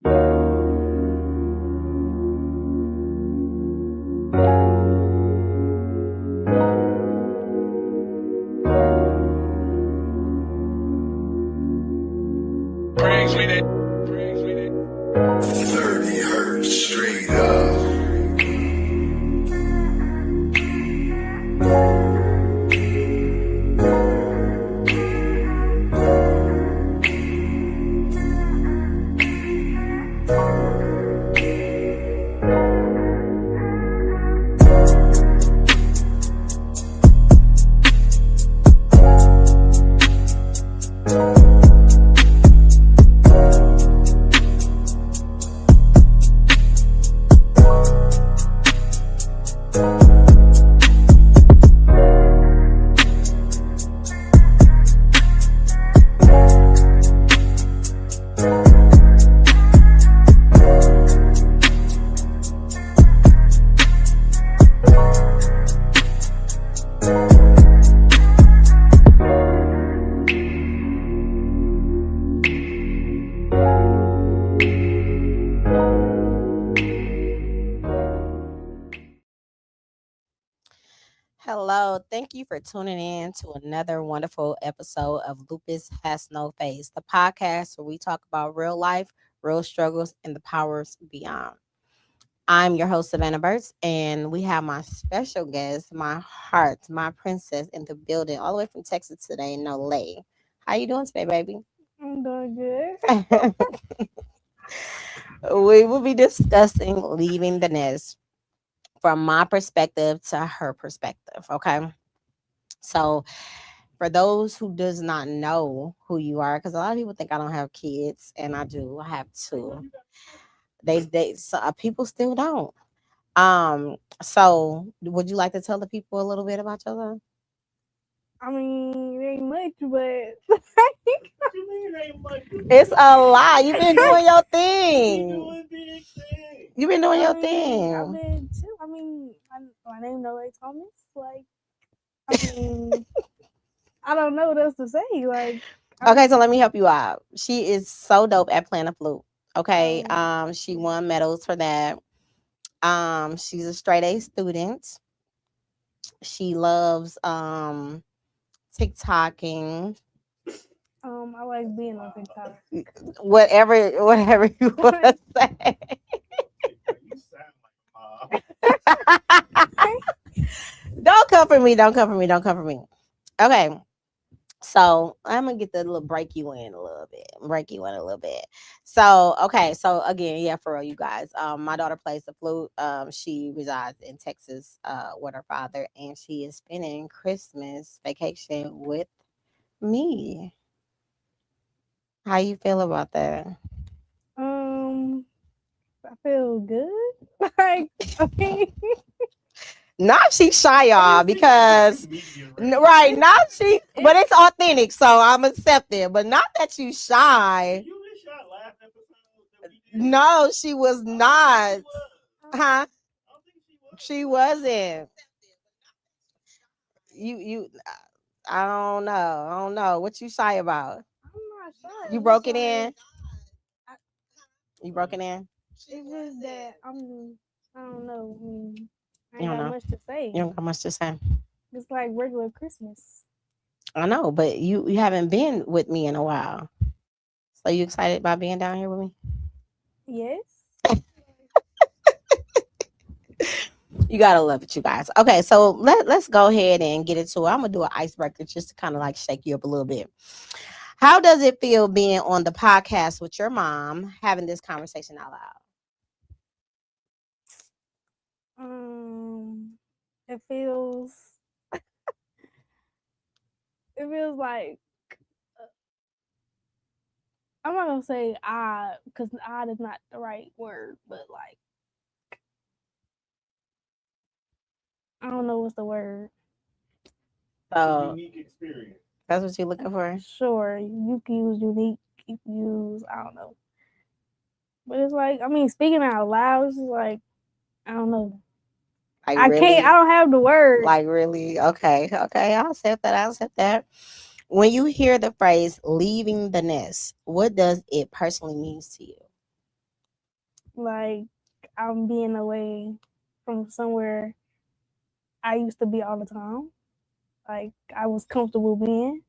Brings with it. 30 hertz straight up. Hello, thank you for tuning in to another wonderful episode of Lupus Has No Face, the podcast where we talk about real life, real struggles, and the powers beyond. I'm your host, Savannah Burks, and we have my special guest, my heart, my princess in the building, all the way from Texas today, Nolaye. How you doing today, baby? I'm doing good. We will be discussing leaving the nest from my perspective to her perspective, okay? So for those who does not know who you are, because a lot of people think I don't have kids, and I do. I have two. People still don't. So would you like to tell the people a little bit about yourself? I mean, it ain't much, but It's a lot. You've been doing your You thing. doing big things. You've been doing your I've thing. been too. My name Nolaye Thomas. Like, I mean, I don't know what else to say. Like, Okay, so let me help you out. She is so dope at playing a flute. Okay. Oh. She won medals for that. She's a straight A student. She loves TikToking. I like being on TikTok. Whatever you want to say. You sound like mom. Don't come for me. Don't come for me. Don't come for me. Okay. So I'm gonna get the little break you in a little bit. So okay, so again, yeah, for real, you guys. My daughter plays the flute. She resides in Texas, with her father, and she is spending Christmas vacation with me. How you feel about that? I feel good. Like, I mean, Not she shy, y'all, because right, not she, but it's authentic, so I'm accepting. But not that you shy. You wish I laughed episode that we did. No, she was not. She was. Huh? I don't think she was. She wasn't. You. I don't know. I don't know. What you shy about? I'm not shy. You It's broke just it in. I- You broke it in. It's just that I don't know. I mean, I You ain't don't got know. much to say. You don't got much to say. It's like regular Christmas. I know, but you haven't been with me in a while. So you excited about being down here with me? Yes. You gotta love it, you guys. Okay, so let's go ahead and get into it. I'm gonna do an icebreaker just to kind of like shake you up a little bit. How does it feel being on the podcast with your mom, having this conversation out loud? It feels like I'm not gonna say odd because odd is not the right word, but like I don't know what's the word. Unique experience. That's what you're looking for? Sure, you can use unique, you can use I don't know, but it's like I mean speaking out loud, it's like I don't know. Like, I really? can't. I don't have the word. Like, really? Okay. I'll accept that. When you hear the phrase leaving the nest, what does it personally mean to you? Like I'm being away from somewhere I used to be all the time. Like I was comfortable being,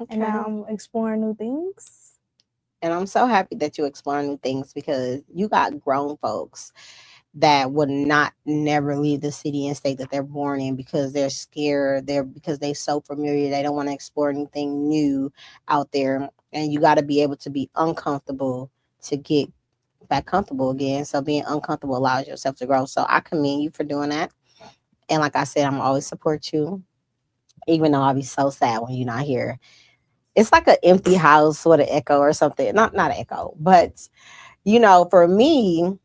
and now Okay. I'm exploring new things. And I'm so happy that you explore new things because you got grown folks that would not never leave the city and state that they're born in because they're scared. They're because they're so familiar. They don't want to explore anything new out there. And you got to be able to be uncomfortable to get back comfortable again. So being uncomfortable allows yourself to grow. So I commend you for doing that. And like I said, I'm always support you, even though I'll be so sad when you're not here. It's like an empty house with an echo or something. Not an echo, but for me,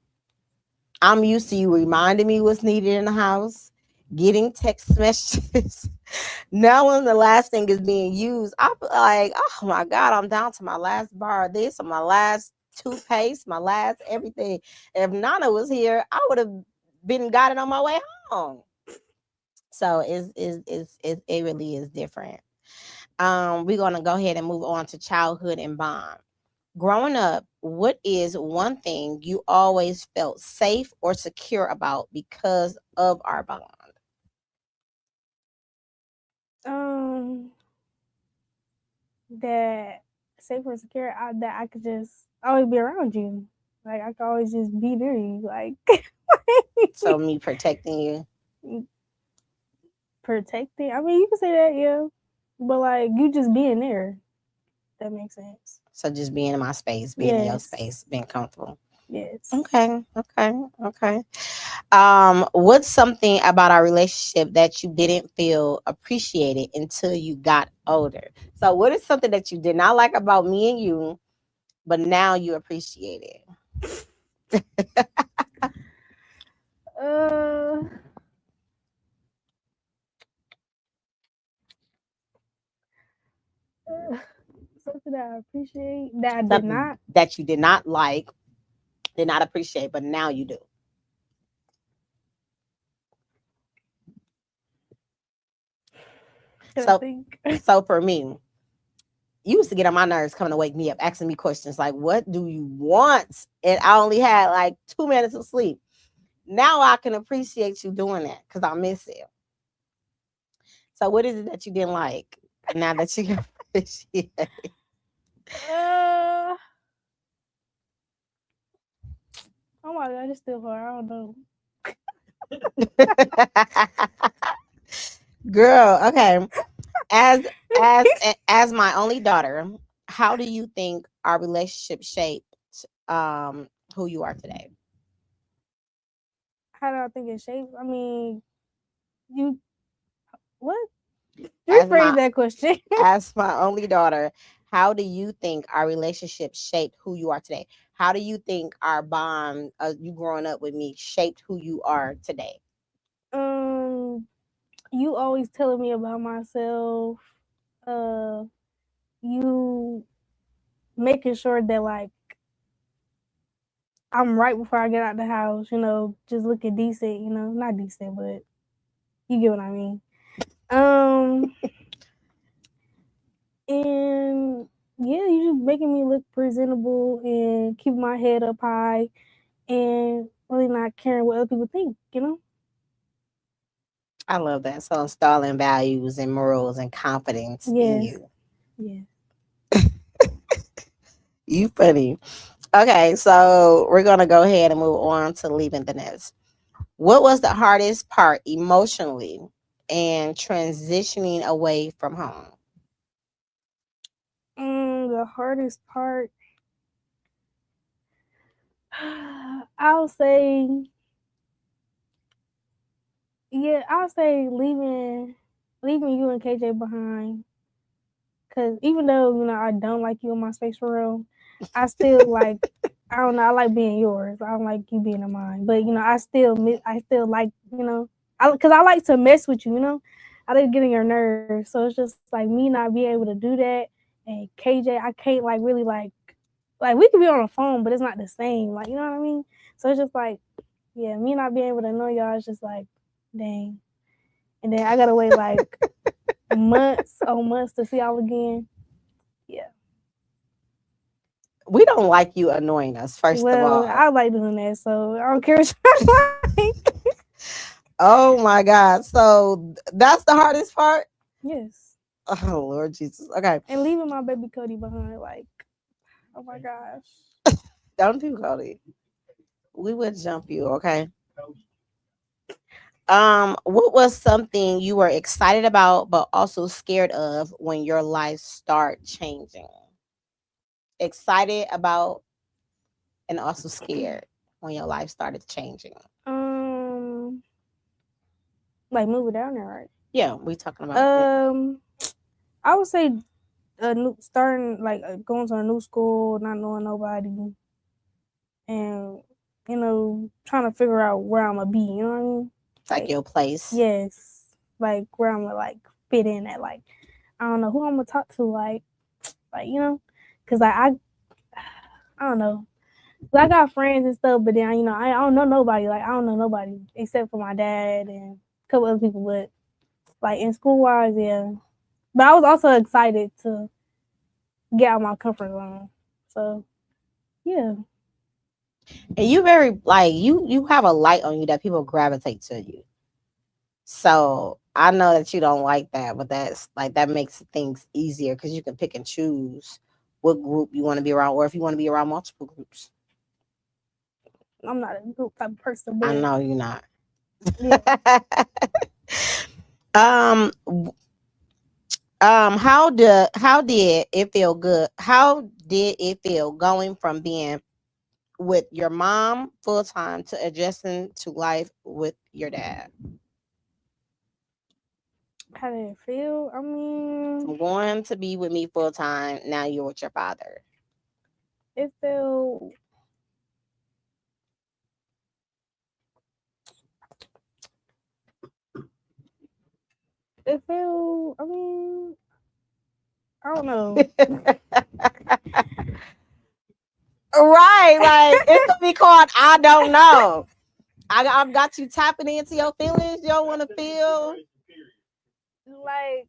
I'm used to you reminding me what's needed in the house, getting text messages. Now when the last thing is being used, I'm like, oh my God, I'm down to my last bar of this or my last toothpaste, my last everything. If Nana was here, I would have been got it on my way home. So it really is different. We're gonna go ahead and move on to childhood and bond. Growing up, what is one thing you always felt safe or secure about because of our bond? Um, that safe and secure, that I could just always be around you. Like I could always just be near you. Like So me protecting you. protecting. I mean, you can say that, yeah, but like you just being there. That makes sense. So just being in my space, being in your Yes. space, being comfortable. Yes. Okay. What's something about our relationship that you didn't feel appreciated until you got older? So what is something that you did not like about me and you, but now you appreciate it? Uh, something that I appreciate that I did Something not. that you did not like, did not appreciate, but now you do. I So think. so for me, you used to get on my nerves coming to wake me up, asking me questions like, what do you want? And I only had like 2 minutes of sleep. Now I can appreciate you doing that because I miss it. So what is it that you didn't like now that you can appreciate it? Uh, oh my god, it's still hard. I don't know. Girl, okay. As as as my only daughter, how do you think our relationship shaped who you are today? How do I think it shapes? I mean, you what? As Rephrase my that question. as my only daughter, how do you think our relationship shaped who you are today? How do you think our bond, you growing up with me, shaped who you are today? um, you always telling me about myself. Uh, you making sure that like I'm right before I get out the house. Just looking decent. Not decent, but you get what I mean. Um, and yeah, you just making me look presentable and keep my head up high and really not caring what other people think. I love that. So installing values and morals and confidence in Yes. you. Yeah. You funny. Okay, so we're gonna go ahead and move on to leaving the nest. What was the hardest part emotionally and transitioning away from home? The hardest part, I'll say, yeah, I'll say leaving you and KJ behind. Cause even though I don't like you in my space for real, I still like. I don't know. I like being yours. I don't like you being in mine. But I still like because I like to mess with you. I like getting your nerves. So it's just like me not being able to do that. And KJ, I can't like really like we could be on the phone, but it's not the same. Like you know what I mean? So it's just like yeah, me not being able to know y'all is just like dang. And then I gotta wait like months on months to see y'all again. Yeah. We don't like you annoying us, first of Well, all. I like doing that, so I don't care what you like. Oh my God. So that's the hardest part? Yes. Oh Lord Jesus. Okay. And leaving my baby Cody behind, like, oh my gosh. Don't do Cody. We would jump you, okay? Cody. What was something you were excited about but also scared of when your life start changing? Excited about and also scared when your life started changing. Um, like moving down there, right? Yeah, we talking about it. I would say starting like going to a new school, not knowing nobody, and trying to figure out where I'm gonna be. You know what I mean? Like your place. Yes, like where I'm gonna like fit in at. Like I don't know who I'm gonna talk to. Like cause like I don't know. I got friends and stuff, but then I don't know nobody. Like I don't know nobody except for my dad and a couple other people. But like in school wise, yeah. But I was also excited to get out of my comfort zone. So yeah. And you very like you have a light on you that people gravitate to you. So I know that you don't like that, but that's like that makes things easier because you can pick and choose what group you want to be around, or if you want to be around multiple groups. I'm not a group type of person, I but know you're not. yeah. w- how did it feel good? How did it feel going from being with your mom full time to adjusting to life with your dad? How did it feel? I mean, From going to be with me full time, now you're with your father. it felt. It felt. I mean, I don't know. Right, like it's gonna be called I don't know. I've got you tapping into your feelings. You don't want to feel. Like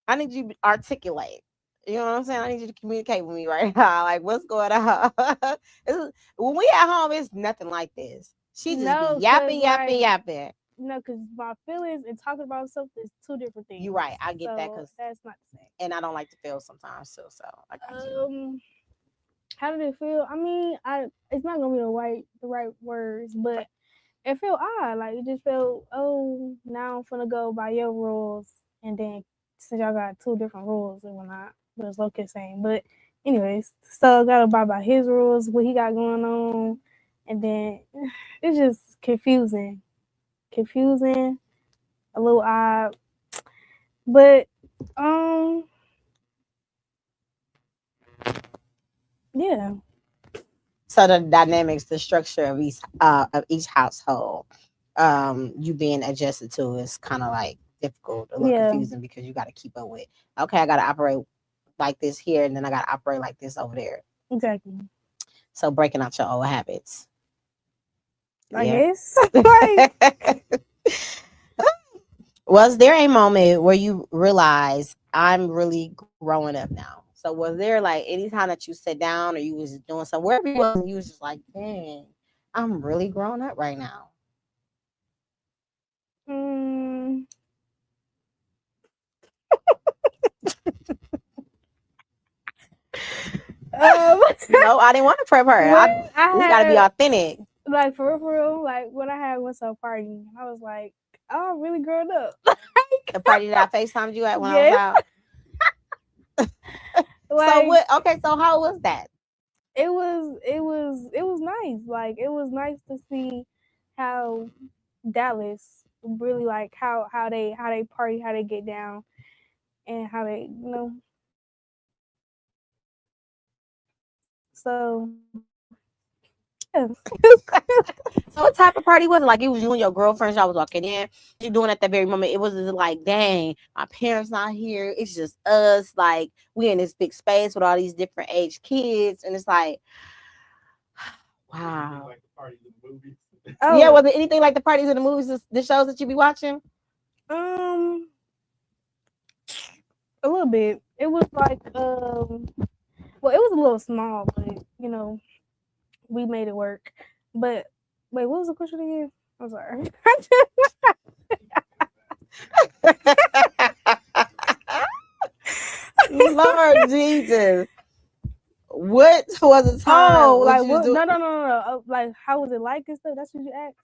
I need you to articulate. You know what I'm saying? I need you to communicate with me right now. Like, what's going on? When we at home, it's nothing like this. She just be no, cause yapping, yapping, like yapping. cause my feelings and talking about something is two different things. You're right. I get that So because, that's not the same. and I don't like to feel sometimes too. So I got you. How did it feel? I mean, it's not gonna be the right words, but it felt odd. Like it just felt, oh, now I'm gonna go by your rules, and then since y'all got two different rules and whatnot, but it's okay same. But anyways, so I gotta abide by his rules, what he got going on, and then it's just confusing, a little odd, but um, yeah, So the dynamics, the structure of each household, you being adjusted to is kind of like difficult, a little yeah, confusing because you got to keep up with. Okay, I got to operate like this here, and then I got to operate like this over there. exactly. So breaking out your old habits. I Yeah. guess like Was there a moment where you realized I'm really growing up now? So was there like anytime that you sit down or you was doing something, wherever you was, and you was just like, dang, I'm really growing up right now. mm, um. No, I didn't want to prep her. When I We got to be had authentic. like for real, like when I had went to a party, I was like, oh, I'm really grown up. The party that I FaceTimed you at when I was Yes, out. So like what? Okay, so how was that? it was nice. Like it was nice to see how Dallas really like how they party, how they get down, and how they So yeah. So what type of party was it? Like it was you and your girlfriends. Y'all was walking in. You doing at that very moment. It was just like, dang, my parents not here. It's just us. Like we in this big space with all these different age kids, and it's like, wow. Like the parties in the movies. Yeah, Oh, was it anything like the parties in the movies, the shows that you be watching? a little bit. It was like Well, it was a little small, but you know, we made it work. But wait, what was the question again? I'm sorry. Lord Jesus. What was the time? Oh, What like you what? do? No. Like, how was it like and stuff? That's what you asked.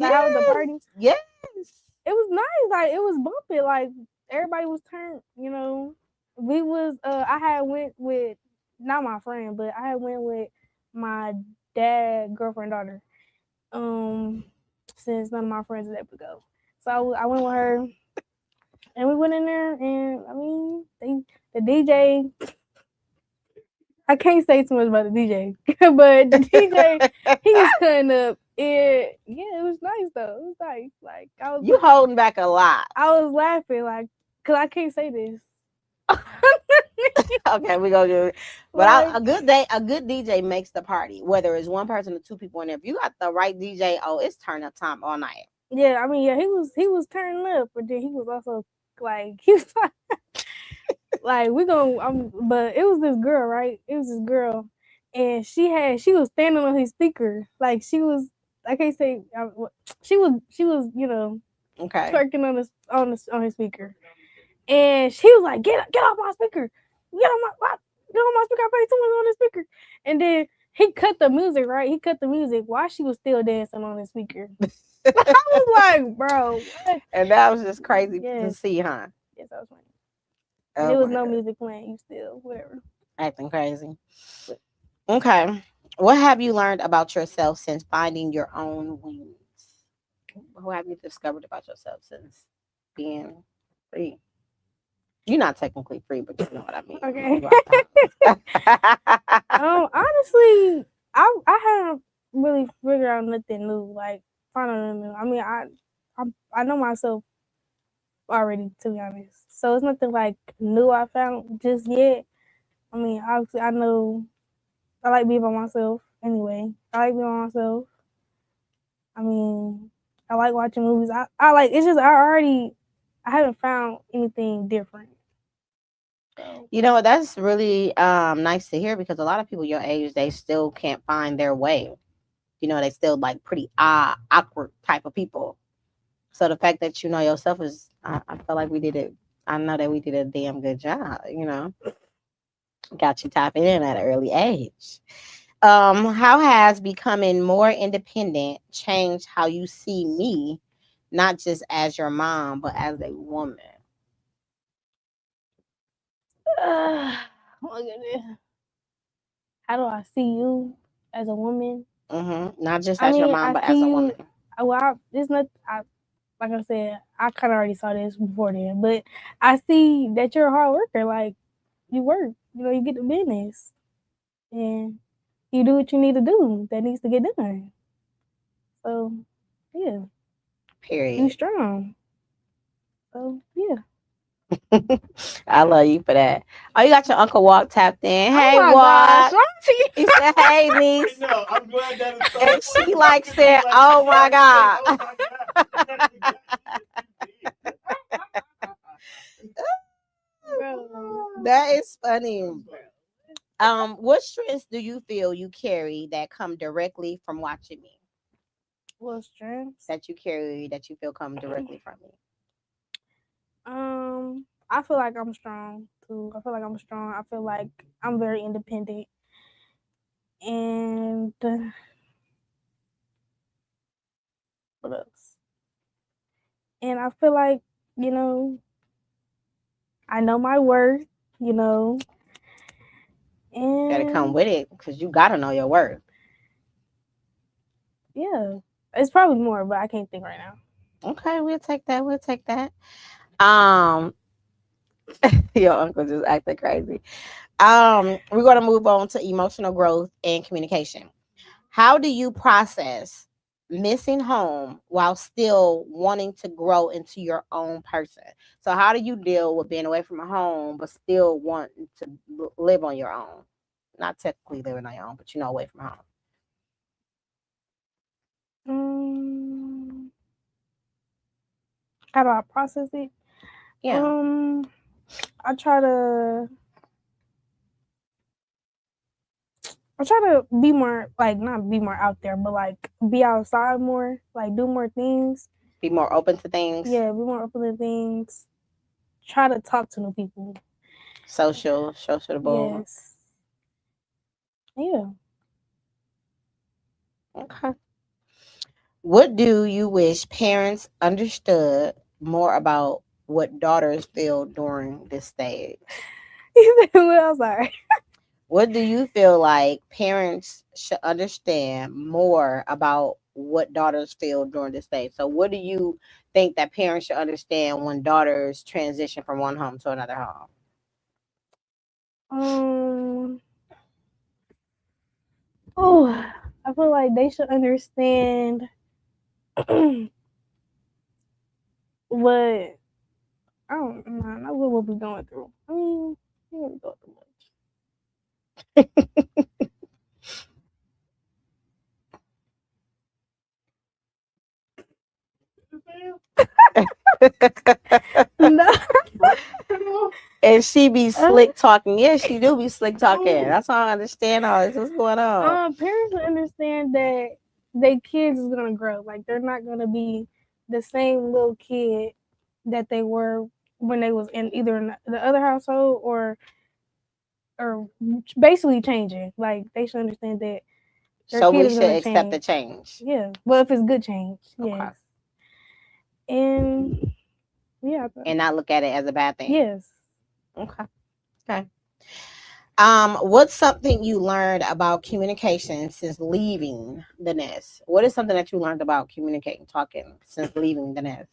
Like, how was the party? Yes. It was nice. Like, it was bumping. Like, everybody was turned. You know, we was. I had went with not my friend, but I had went with my dad, girlfriend, daughter. Since none of my friends was able to go, so I went with her, and we went in there, and I mean, the DJ. I can't say too much about the DJ, but the DJ he was cutting up. It yeah, it was nice though. It was nice. Like You holding back a lot. I was laughing like, cause I can't say this. Okay, we gonna do it. But Like, a good DJ makes the party. Whether it's one person or two people in there. If you got the right DJ, oh, it's turn up time all night. yeah, I mean, yeah, he was turning up, but then he was also like he was like we gonna but it was this girl, right? It was this girl, and she was standing on his speaker, like she was. I can't say she was Okay. twerking on his speaker. And she was like, get off my speaker. Get on my speaker. I paid someone on the speaker. And then he cut the music, right? He cut the music while she was still dancing on the speaker. I was like, bro, what? And that was just crazy to Yes. see, huh? Yes, that was funny. Oh There was my no God. music playing. You still, whatever. Acting crazy. Okay. What have you learned about yourself since finding your own wings? What have you discovered about yourself since being free? You're not technically free, but you know what I mean. Okay. Okay. Honestly, I haven't really figured out nothing new. Like, finding new. I mean, I know myself already, to be honest. So it's nothing like new I found just yet. I mean, obviously, I know I like being by myself anyway. I like being by myself. I mean, I like watching movies. I like, it's just, I haven't found anything different. So, You know, that's really nice to hear because a lot of people your age, they still can't find their way. You know, they still like pretty awkward type of people. So the fact that you know yourself is, I feel like we did it. I know that we did a damn good job. You know, got you tapping in at an early age. How has becoming more independent changed how you see me, not just as your mom, but as a woman? oh my goodness. How do I see you as a woman? Not just I as your mean, mom, I but as a see woman. you. Well, it's not. Like I said, I kind of already saw this before then, but I see that you're a hard worker. Like, you work, you get the business, and you do what you need to do that needs to get done. So, yeah, you Period. strong. So, yeah. I love you for that. Oh, you got your Uncle Walk tapped in. Oh Hey, my gosh, Walk. Auntie. He said, hey, I niece. know. I'm glad that is so And funny. she like Because said, like, oh my oh God. my God. That's exactly Bro. That is funny. What strengths do you feel you carry that come directly from watching me? What strengths? That you carry that you feel come directly from me? I feel like I'm strong too. I feel like I'm strong. I feel like I'm very independent, and what else? And I feel like you know I know my worth. You know, Gotta come and with it because you gotta know your worth. yeah, it's probably more, but I can't think right now. Okay, we'll take that. We'll take that. Um, your uncle just acted crazy. We're gonna move on to emotional growth and communication. How do you process missing home while still wanting to grow into your own person? So, how do you deal with being away from home but still wanting to live on your own? Not technically living on your own, but away from home. Um, how do I process it? Yeah. I try to I try to be more like not be more out there, but like be outside more, like do more things. Be more open to things. Yeah, be more open to things. Try to talk to new people. Sociable. Yes. Yeah. Okay. What do you wish parents understood more about what daughters feel during this stage? Well, I'm sorry. What do you feel like parents should understand more about what daughters feel during this stage? So, what do you think that parents should understand when daughters transition from one home to another home? Um. Oh, I feel like they should understand what I don't know. Not what we'll be going through. I mean, we won't go through much. No. And she be slick talking. Yeah, she do be slick talking. That's why I understand all this. What's going on? Parents should understand that their kids is gonna grow. Like they're not gonna be the same little kid that they were when they was in either in the other household or basically changing. Like they should understand that their So kid we is should gonna accept the change. change. Yeah. Well, if it's good change, Okay. yes. And yeah. And not look at it as a bad thing. Yes. Okay. Okay. What's something you learned about communication since leaving the nest? What is something that you learned about communicating, talking since leaving the nest?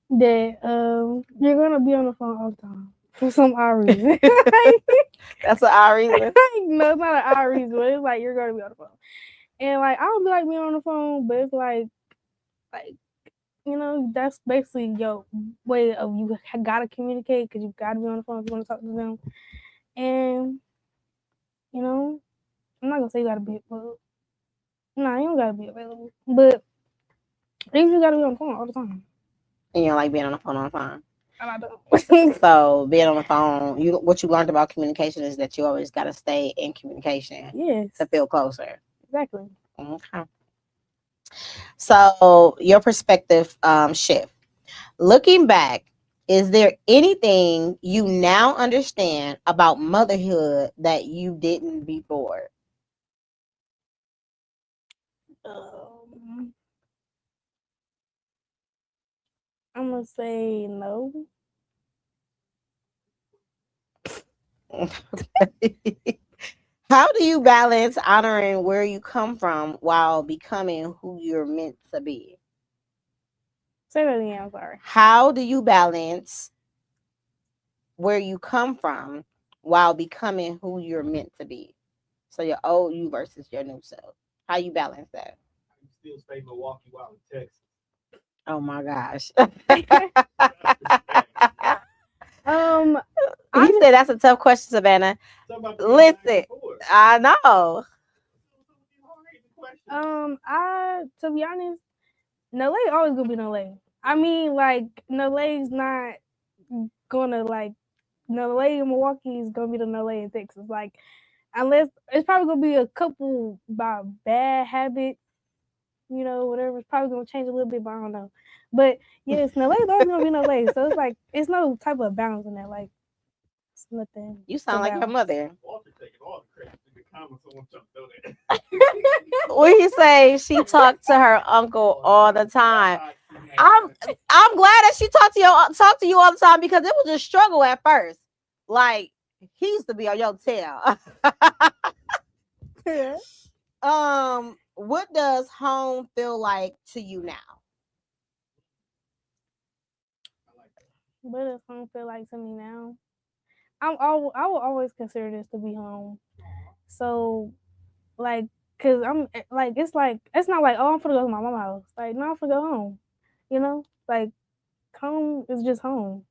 That you're gonna be on the phone all the time for some odd reason. That's an odd reason. No, it's not an odd reason, but it's like you're gonna be on the phone. And like I don't be like being on the phone, but it's like that's basically your way of you gotta communicate because you gotta be on the phone if you want to talk to them. And I'm not gonna say you gotta be well, no, you don't gotta be available, but you gotta be on the phone all the time. And you don't like being on the phone all the time. And I don't. So being on the phone, what you learned about communication is that you always got to stay in communication. Yes. To feel closer. Exactly. Okay. So your perspective shift. Looking back, is there anything you now understand about motherhood that you didn't before? I'm gonna say no. How do you balance honoring where you come from while becoming who you're meant to be? Say that again. I'm sorry. How do you balance where you come from while becoming who you're meant to be? So your old you versus your new self. How you balance that? You still stay Milwaukee while in Texas. Oh my gosh. You said that's a tough question, Savannah. Listen, I know. To be honest, Nolaye always gonna be Nolaye. I mean, like Nolaye's not gonna like Nolaye in Milwaukee is gonna be the Nolaye in Texas. Like, unless it's probably gonna be a couple by bad habits, whatever. It's probably gonna change a little bit, but I don't know. But yes, Nolaye's always gonna be Nolaye. So it's like it's no type of balance in that. Like, it's nothing. You sound like your mother. Walter taking all the credit in the comments. I want y'all to know that. What he say? She talked to her uncle all the time. I'm glad that she talked to you all the time because it was a struggle at first. Like he used to be on your tail. What does home feel like to you now? What does home feel like to me now? I will always consider this to be home. So, like, cause I'm it's not like, oh, I'm gonna go to my mama's house. Like, no, I'm gonna go home. Like home is just home.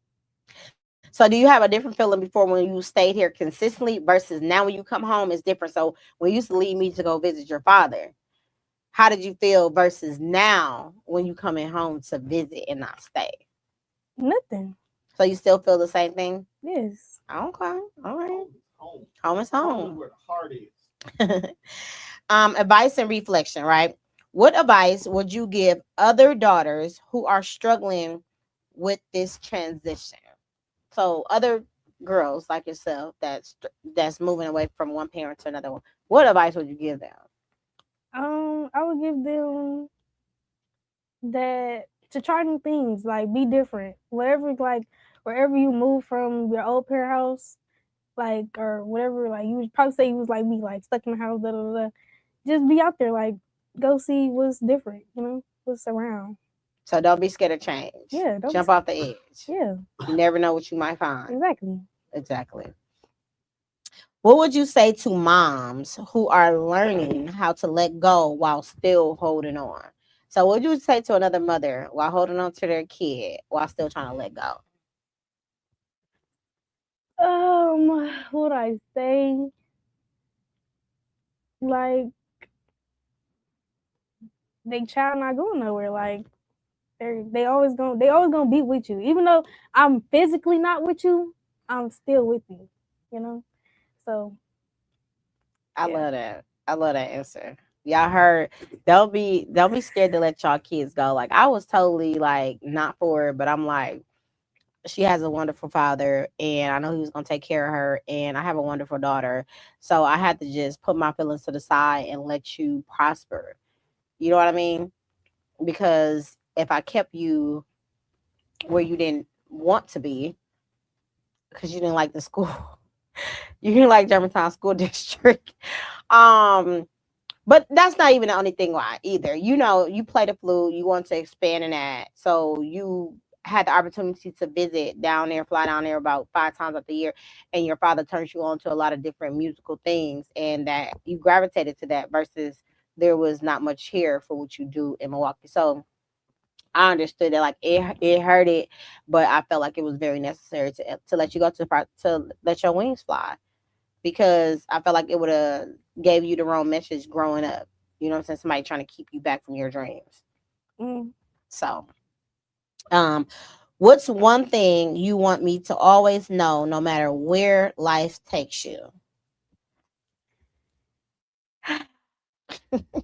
So do you have a different feeling before when you stayed here consistently versus now when you come home is different? So when you used to leave me to go visit your father, how did you feel versus now when you coming home to visit and not stay? Nothing. So you still feel the same thing? Yes. Okay. All right. Home. Home is home. Home is where the heart is. Advice and reflection, right? What advice would you give other daughters who are struggling with this transition? So other girls like yourself that's moving away from one parent to another one. What advice would you give them? I would give them that to try new things, like be different. Whatever, like wherever you move from your old parent house, like or whatever, like you would probably say you was like me, like stuck in the house, da da da. Just be out there, like go see what's different, what's around. So don't be scared of change. Yeah, don't Jump off the edge. Yeah, You never know what you might find. exactly. Exactly. What would you say to moms who are learning how to let go while still holding on? So, what would you say to another mother while holding on to their kid while still trying to let go? What would I say? Like they child not going nowhere. Like they always gonna be with you. Even though I'm physically not with you, I'm still with you. You know. So I yeah. love that. I love that answer. Y'all heard? Don't be scared to let y'all kids go. Like I was totally like not for it, but I'm like she has a wonderful father and I know he was going to take care of her and I have a wonderful daughter. So I had to just put my feelings to the side and let you prosper. You know what I mean? Because if I kept you where you didn't want to be because you didn't like the school, you didn't like Germantown School District. Um but that's not even the only thing why either. You know, you play the flute, you want to expand in that. So you had the opportunity to visit down there, fly down there about 5 times of the year, and your father turns you on to a lot of different musical things, and that you gravitated to that versus there was not much here for what you do in Milwaukee. So I understood that like it hurt it, but I felt like it was very necessary to let you go to let your wings fly because I felt like it would have gave you the wrong message growing up. You know what I'm saying? Somebody trying to keep you back from your dreams. Mm. So, um, what's one thing you want me to always know, no matter where life takes you?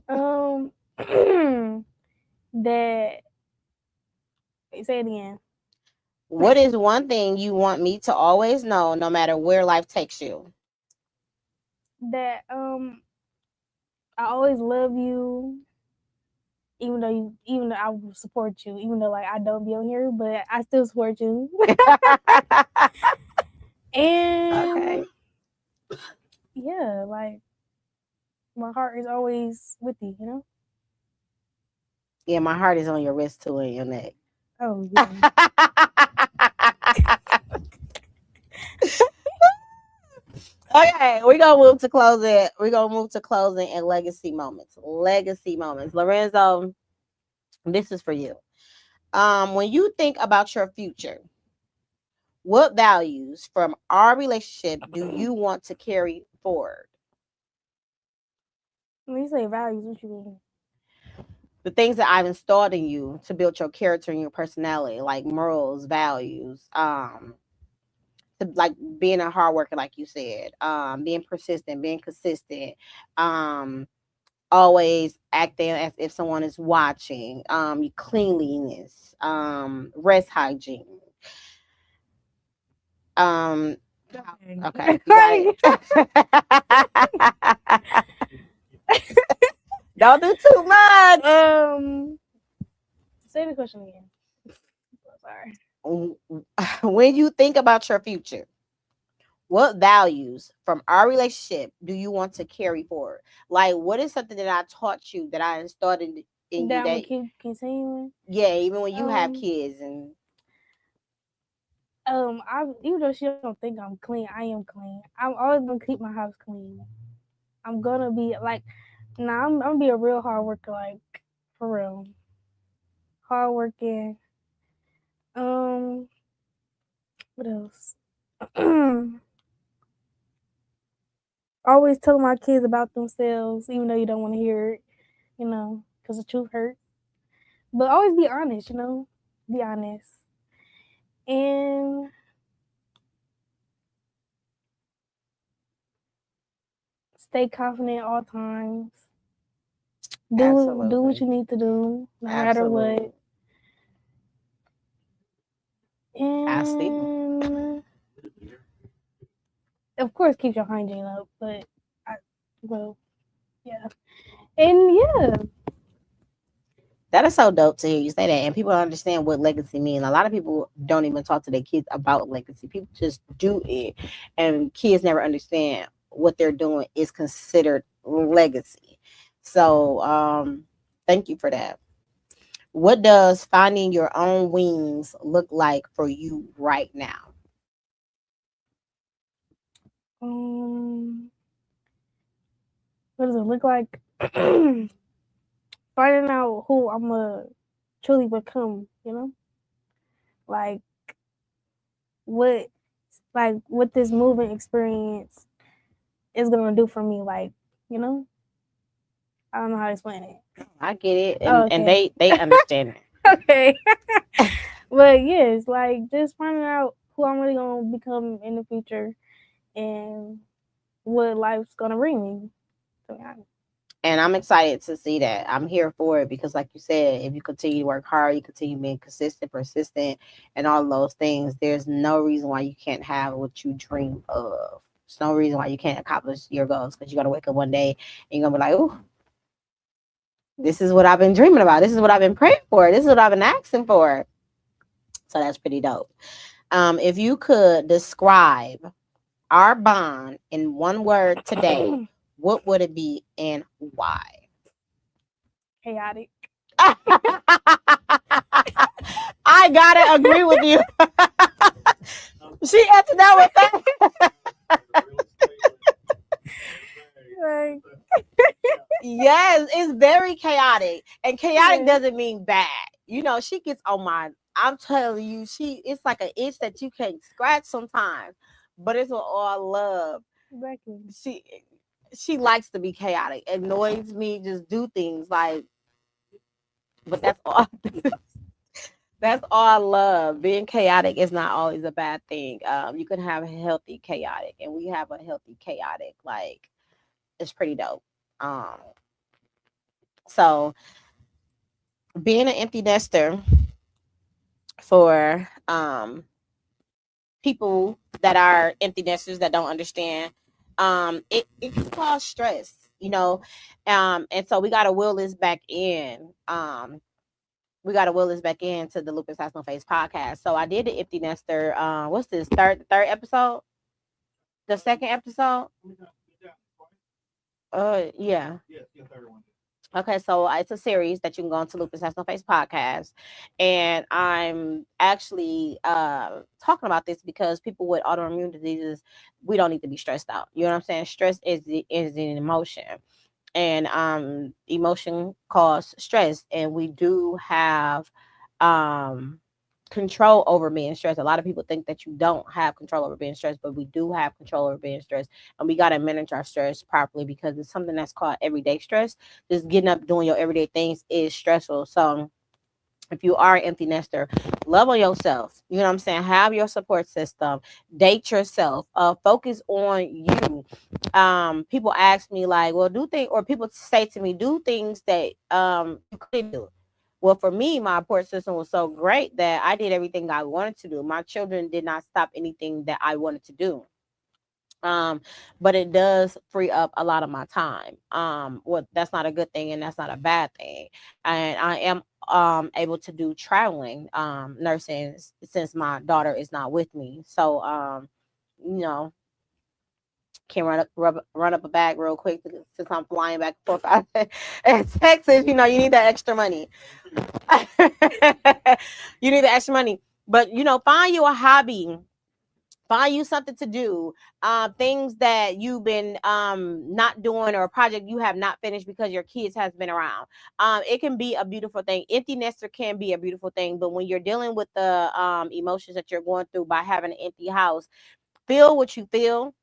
Um. that say it again. What is one thing you want me to always know, no matter where life takes you? That I always love you, even though I will support you, even though like I don't be on here, but I still support you. And Okay. yeah, like my heart is always with you. Yeah, my heart is on your wrist too and your neck. Oh yeah. Okay, we're gonna move to closing. We're gonna move to closing and legacy moments. Legacy moments. Lorenzo, this is for you. When you think about your future, what values from our relationship do you want to carry forward? When you say values, what you mean? The things that I've installed in you to build your character and your personality, like morals, values, to like being a hard worker, like you said, being persistent, being consistent, um, always acting as if someone is watching, cleanliness, rest hygiene. Um, okay, you got it. Don't do too much. Say the question again. Sorry. When you think about your future, what values from our relationship do you want to carry forward? Like, what is something that I taught you that I installed in you That I'm gonna that, keep continuing. yeah, even when you have Um, kids and I even though she don't think I'm clean, I am clean. I'm always gonna keep my house clean. I'm gonna be like, I'm gonna be a real hard worker, like for real, hard working. Um, what else? Always tell my kids about themselves, even though you don't want to hear it, because the truth hurts. But always be honest, be honest. And stay confident at all times. Do what Absolutely. you need to do, no matter what. Absolutely. And of course, keep your hygiene up. But yeah. And yeah, That is so dope to hear you say that, and people don't understand what legacy means. A lot of people don't even talk to their kids about legacy. People just do it, and kids never understand what they're doing is considered legacy. So, thank you for that. What does finding your own wings look like for you right now? um, what does it look like? Finding out who I'm gonna truly become. Like what, what this moving experience is gonna do for me. You know, I don't know how to explain it. I get it, Oh, and okay. they understand it. Okay. But yes, just finding out who I'm really gonna become in the future and what life's gonna bring me. To be honest. And I'm excited to see that. I'm here for it because, like you said, if you continue to work hard, you continue being consistent, persistent, and all those things, there's no reason why you can't have what you dream of. There's no reason why you can't accomplish your goals because you're going to wake up one day and you're going to be like, oh, this is what I've been dreaming about. This is what I've been praying for. This is what I've been asking for. So that's pretty dope. If you could describe our bond in one word today, what would it be and why? Chaotic. I gotta agree with you. She answered that with that. Like, Yes, it's very chaotic, and chaotic yeah, doesn't mean bad. She gets on my. I'm telling you, it's like an itch that you can't scratch sometimes, but it's with all love. exactly. She likes to be chaotic. Annoys me. Just do things like, but that's all. That's all I love. Being chaotic is not always a bad thing. You can have a healthy chaotic, and we have a healthy chaotic. Like, it's pretty dope. Um, so being an empty nester for people that are empty nesters that don't understand, it can cause stress. And so we gotta will this back in. We got to will this back into the Lupus Has No Face podcast. So I did the empty nester. What's this third episode? The second episode? Yeah. Third one. Okay, so it's a series that you can go into Lupus Has No Face podcast, and I'm actually talking about this because people with autoimmune diseases, we don't need to be stressed out. You know what I'm saying? Stress is an emotion, and emotion causes stress, and we do have um control over being stressed. A lot of people think that you don't have control over being stressed, but we do have control over being stressed, and we got to manage our stress properly because it's something that's called everyday stress. Just getting up doing your everyday things is stressful. So if you are an empty nester, love on yourself. You know what I'm saying? Have your support system. Date yourself. Focus on you. People ask me like, well, or people say to me, do things that you couldn't do. Well, for me, my support system was so great that I did everything I wanted to do. My children did not stop anything that I wanted to do. But it does free up a lot of my time. Well, that's not a good thing and that's not a bad thing. And I am able to do traveling nursing since my daughter is not with me. So you know, can run up a bag real quick since I'm flying back and forth out in Texas. You need that extra money. You need the extra money. But find you a hobby. Find you something to do. Things that you've been not doing, or a project you have not finished because your kids has been around. It can be a beautiful thing. Empty nester can be a beautiful thing, but when you're dealing with the emotions that you're going through by having an empty house, feel what you feel,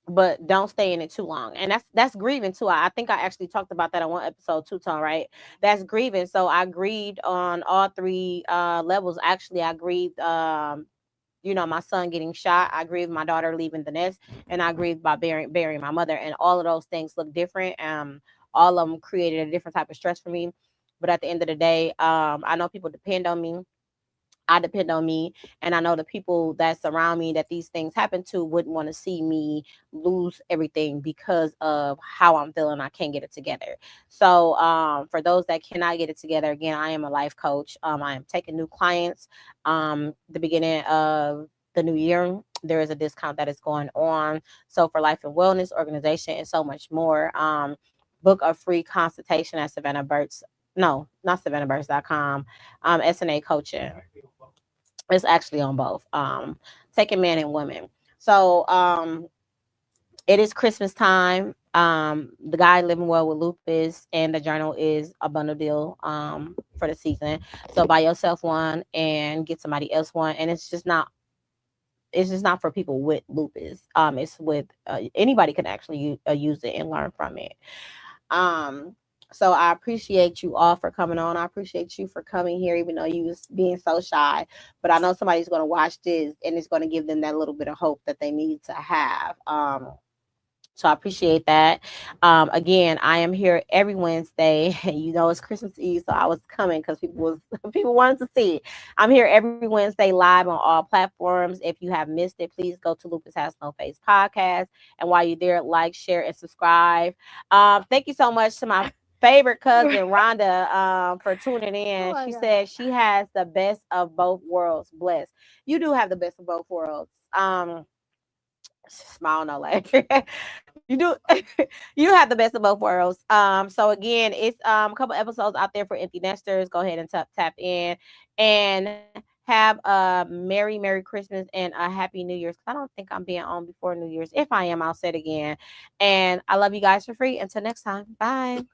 but don't stay in it too long. And that's grieving too. I think I actually talked about that on one episode too, Tone, right? That's grieving. So I grieved on all three levels. Actually, I grieved my son getting shot. I grieve my daughter leaving the nest, and I grieve by burying my mother. And all of those things look different. All of them created a different type of stress for me. But at the end of the day, I know people depend on me. I depend on me, and I know the people that surround me that these things happen to wouldn't want to see me lose everything because of how I'm feeling. I can't get it together. So, for those that cannot get it together, again, I am a life coach. I am taking new clients. The beginning of the new year, there is a discount that is going on. So, for life and wellness organization and so much more, book a free consultation at Savannah Burks. No, not SavannahBurks.com. SNA coaching. It's actually on both. Taking men and women. So it is Christmas time. The guy living well with lupus and the journal is a bundle deal for the season. So buy yourself one and get somebody else one. And it's just not for people with lupus. It's with anybody can actually use it and learn from it. Um, so I appreciate you all for coming on. I appreciate you for coming here, even though you was being so shy. But I know somebody's going to watch this and it's going to give them that little bit of hope that they need to have. So I appreciate that. Again, I am here every Wednesday. It's Christmas Eve, so I was coming because people wanted to see it. I'm here every Wednesday live on all platforms. If you have missed it, please go to Lupus Has No Face podcast. And while you're there, like, share, and subscribe. Thank you so much to my favorite cousin Rhonda for tuning in. Oh She my said she has the best of both worlds. Bless. You do have the best of both worlds. Smile, no like you do. You have the best of both worlds. So again, it's a couple episodes out there for empty nesters. Go ahead and tap in and have a merry Christmas and a happy New Year's, because I don't think I'm being on before New Year's. If I am, I'll say it again. And I love you guys for free. Until next time, bye.